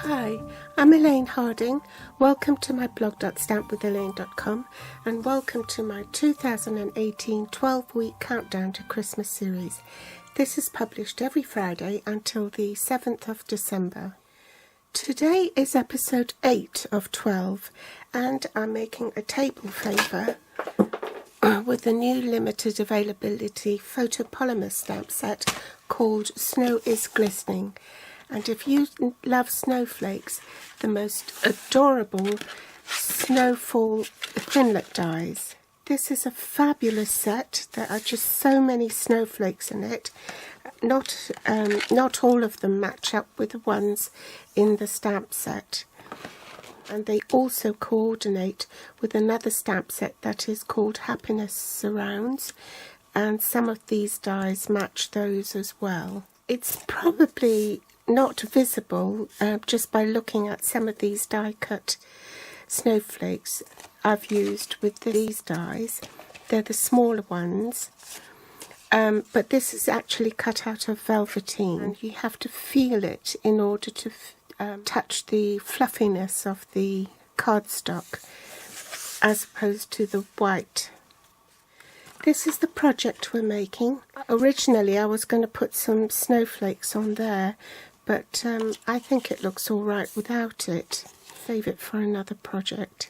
Hi, I'm Elaine Harding. Welcome to my blog.stampwithelaine.com and welcome to my 2018 12-week countdown to Christmas series. This is published every Friday until the 7th of December. Today is episode 8 of 12 and I'm making a table favour with the new limited availability photopolymer stamp set called Snow is Glistening. And if you love snowflakes, the most adorable snowfall Thinlit dies. This is a fabulous set. There are just so many snowflakes in it. Not all of them match up with the ones in the stamp set. And they also coordinate with another stamp set that is called Happiness Surrounds. And some of these dies match those as well. It's probably not visible just by looking at some of these die cut snowflakes I've used with these dies. They're the smaller ones, but this is actually cut out of velveteen and you have to feel it in order to touch the fluffiness of the cardstock as opposed to the white. This is the project we're making. Originally I was going to put some snowflakes on there, but I think it looks alright without it. Save it for another project.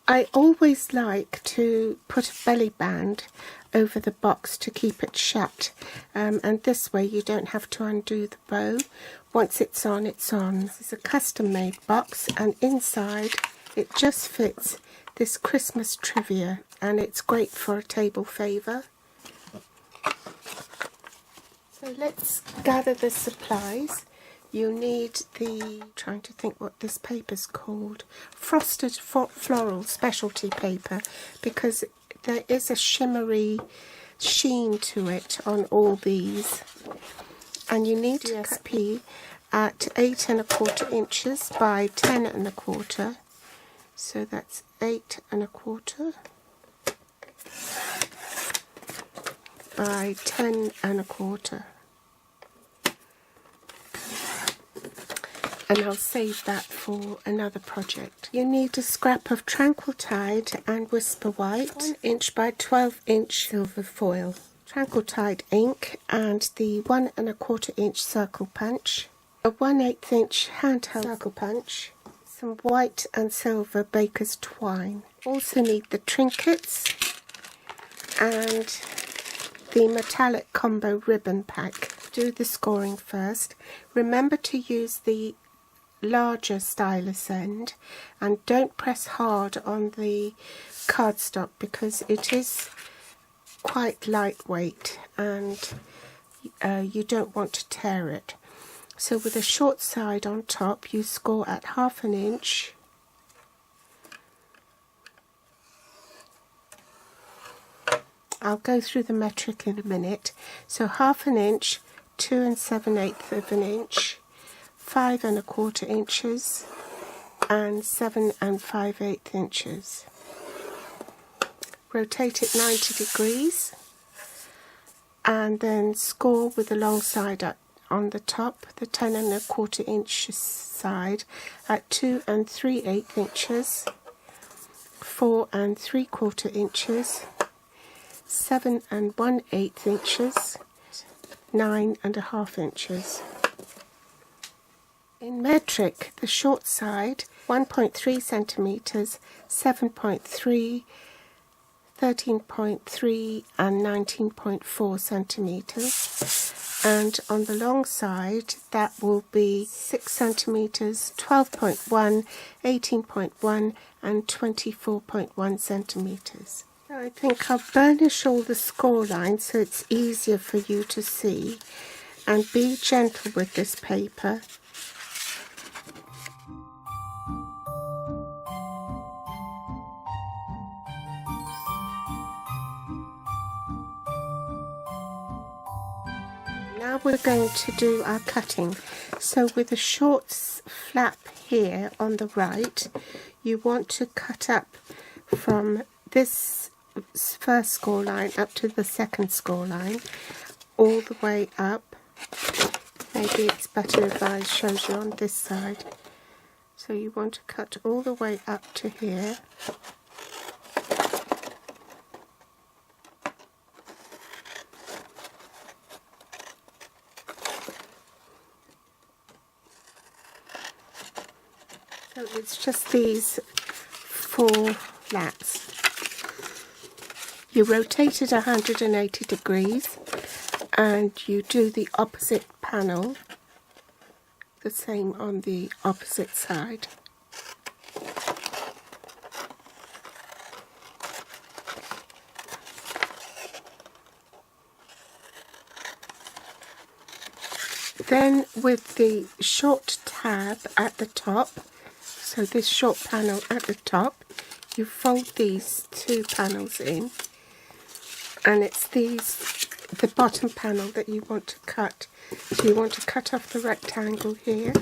I always like to put a belly band over the box to keep it shut, and this way you don't have to undo the bow. Once it's on, it's on. This is a custom made box and inside it just fits this Christmas trivia and it's great for a table favour. So let's gather the supplies. You need trying to think what this paper's called, frosted floral specialty paper, because there is a shimmery sheen to it on all these. And you need DSP at 8 1/4 inches by 10 1/4. So that's 8 1/4 by 10 1/4. And I'll save that for another project. You need a scrap of Tranquil Tide and Whisper White, 1 inch by 12 inch silver foil, Tranquil Tide ink and the 1 1/4 inch circle punch, a 1/8 inch handheld circle punch, some white and silver baker's twine. Also need the trinkets and the metallic combo ribbon pack. Do the scoring first. Remember to use the larger stylus end and don't press hard on the cardstock because it is quite lightweight and you don't want to tear it. So with a short side on top you score at 1/2 inch . I'll go through the metric in a minute. So 1/2 inch, 2 7/8 inch, 5 1/4 inches and 7 5/8 inches. Rotate it 90 degrees and then score with the long side up on the top, the 10 1/4 inch side at 2 3/8 inches, 4 3/4 inches, 7 1/8 inches, 9 1/2 inches. In metric, the short side 1.3 centimeters, 7.3, 13.3 and 19.4 centimeters, and on the long side that will be 6 centimeters, 12.1, 18.1 and 24.1 centimeters. I think I'll burnish all the score lines so it's easier for you to see, and be gentle with this paper. Now we're going to do our cutting. So with a short flap here on the right, you want to cut up from this first score line up to the second score line, all the way up. maybe it's better if I show you on this side. So you want to cut all the way up to here. So it's just these 4 laps. You rotate it 180 degrees and you do the opposite panel, the same on the opposite side. Then with the short tab at the top, so this short panel at the top, you fold these 2 panels in, and it's the bottom panel that you want to cut. So you want to cut off the rectangle here,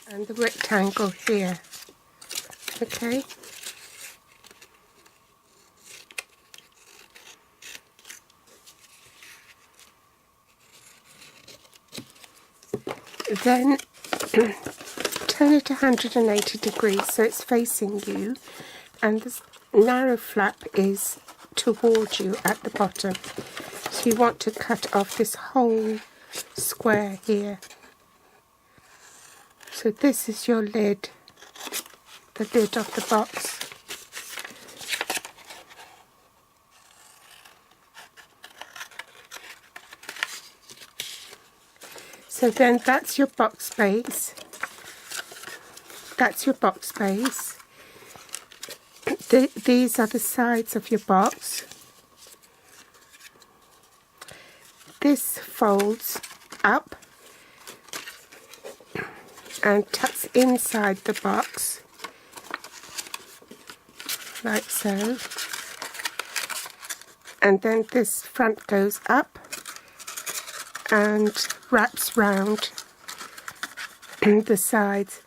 and the rectangle here. Okay. Then turn it 180 degrees so it's facing you, and this narrow flap is towards you at the bottom. So you want to cut off this whole square here. So this is your lid, the lid of the box. So then that's your box base. That's your box base. These are the sides of your box. This folds up and tucks inside the box, like so. And then this front goes up and wraps round the sides,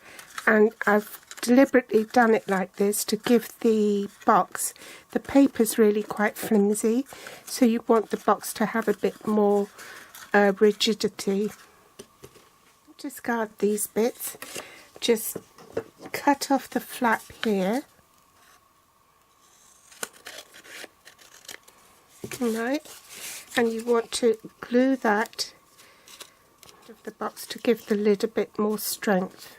and I've deliberately done it like this to give the box, the paper's really quite flimsy, so you want the box to have a bit more rigidity. Discard these bits, just cut off the flap here, right, and you want to glue that of the box to give the lid a bit more strength.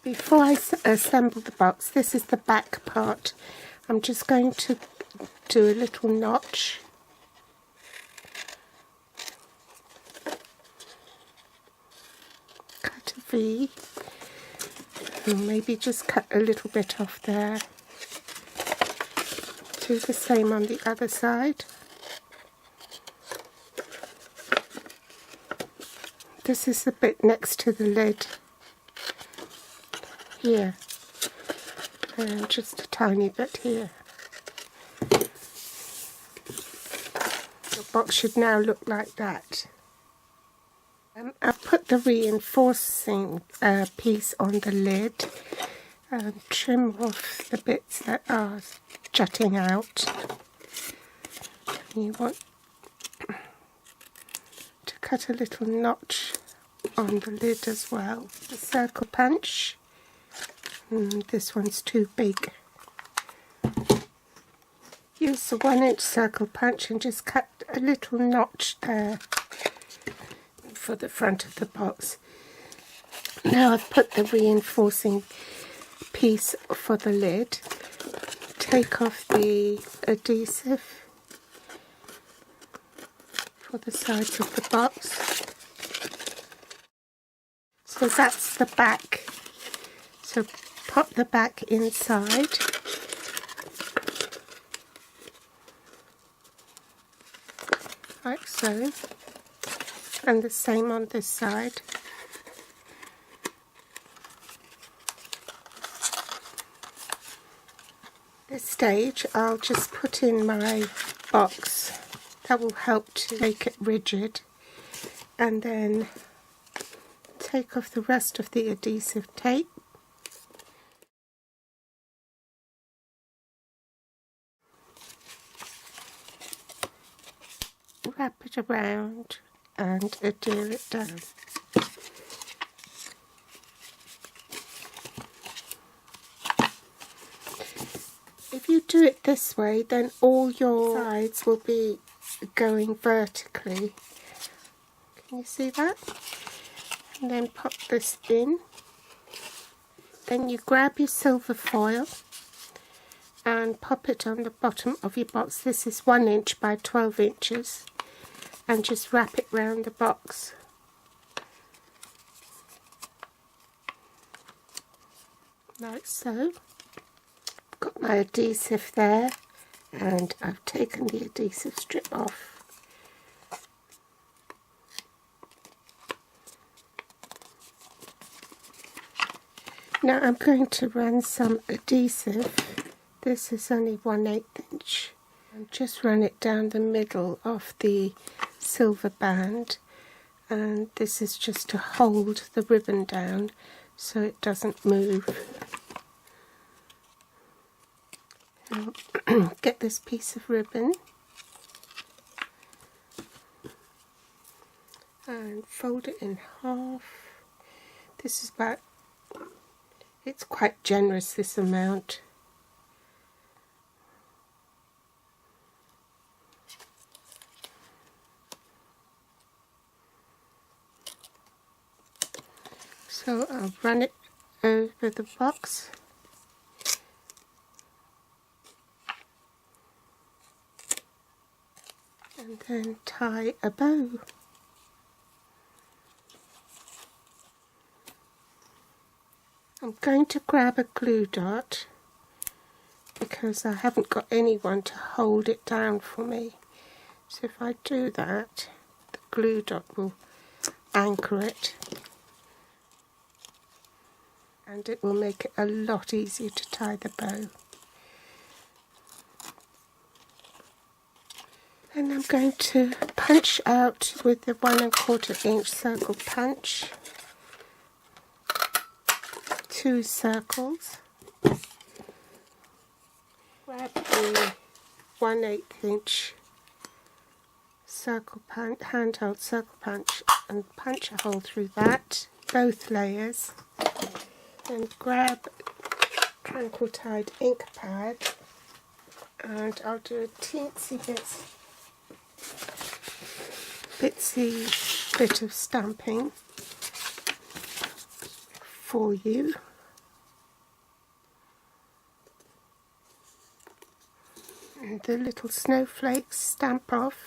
Before I assemble the box, this is the back part. I'm just going to do a little notch. Cut a V, and maybe just cut a little bit off there. Do the same on the other side. This is the bit next to the lid here, and just a tiny bit here. Your box should now look like that. I've put the reinforcing piece on the lid and trim off the bits that are jutting out. You want to cut a little notch on the lid as well. The circle punch, this one's too big. Use the 1-inch circle punch and just cut a little notch there for the front of the box. Now I've put the reinforcing piece for the lid. Take off the adhesive for the sides of the box. So that's the back. So pop the back inside. Like so. And the same on this side. This stage I'll just put in my box. That will help to make it rigid. And then take off the rest of the adhesive tape. wrap it around and adhere it down. If you do it this way, then all your sides will be going vertically. Can you see that? And then pop this in. Then you grab your silver foil and pop it on the bottom of your box. This is 1 inch by 12 inches. And just wrap it round the box. Like so. Got my adhesive there, and I've taken the adhesive strip off. Now I'm going to run some adhesive. This is only 1/8 inch. And just run it down the middle of the silver band, and this is just to hold the ribbon down so it doesn't move. Get this piece of ribbon and fold it in half. This is about, it's quite generous, this amount. So I'll run it over the box. And then tie a bow. I'm going to grab a glue dot because I haven't got anyone to hold it down for me. So if I do that, the glue dot will anchor it. And it will make it a lot easier to tie the bow. And I'm going to punch out with the 1 1/4 inch circle punch 2 circles. Grab the 1/8 inch circle punch, handheld circle punch, and punch a hole through that, both layers. And grab tranquil tide ink pad, and I'll do a teensy bitsy bit of stamping for you. And the little snowflakes stamp off,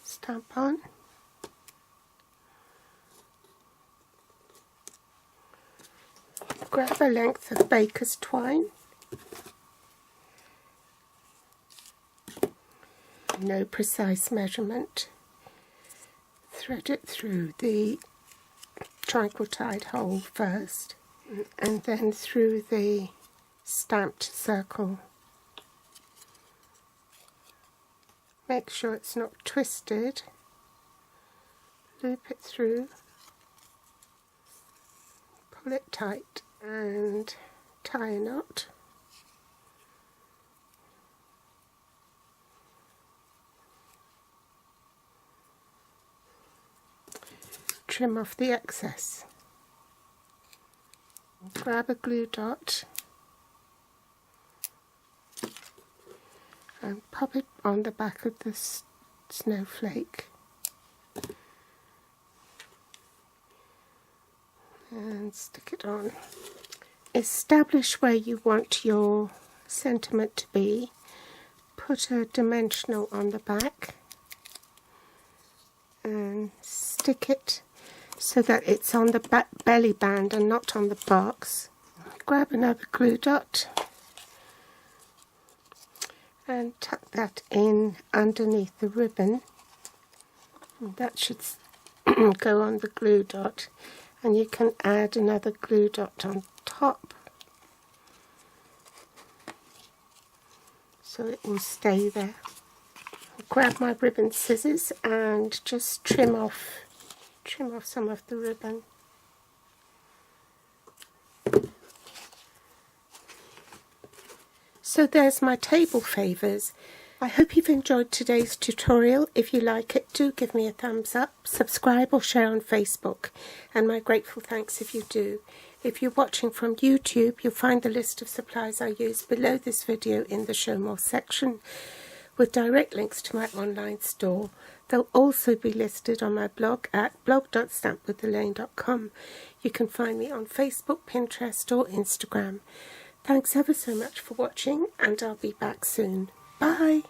stamp on. Grab a length of baker's twine. No precise measurement. Thread it through the tranquil tide hole first, and then through the stamped circle. Make sure it's not twisted. Loop it through. Pull it tight and tie a knot. Trim off the excess. Grab a glue dot and pop it on the back of the snowflake. And stick it on. Establish where you want your sentiment to be. Put a dimensional on the back and stick it so that it's on the belly band and not on the box. Grab another glue dot and tuck that in underneath the ribbon. And that should go on the glue dot, and you can add another glue dot on top so it will stay there. I'll grab my ribbon scissors and just trim off some of the ribbon. So there's my table favours. I hope you've enjoyed today's tutorial. If you like it, do give me a thumbs up, subscribe or share on Facebook, and my grateful thanks if you do. If you're watching from YouTube, you'll find the list of supplies I use below this video in the Show More section, with direct links to my online store. They'll also be listed on my blog at blog.stampwithelaine.com. You can find me on Facebook, Pinterest or Instagram. Thanks ever so much for watching, and I'll be back soon. Bye!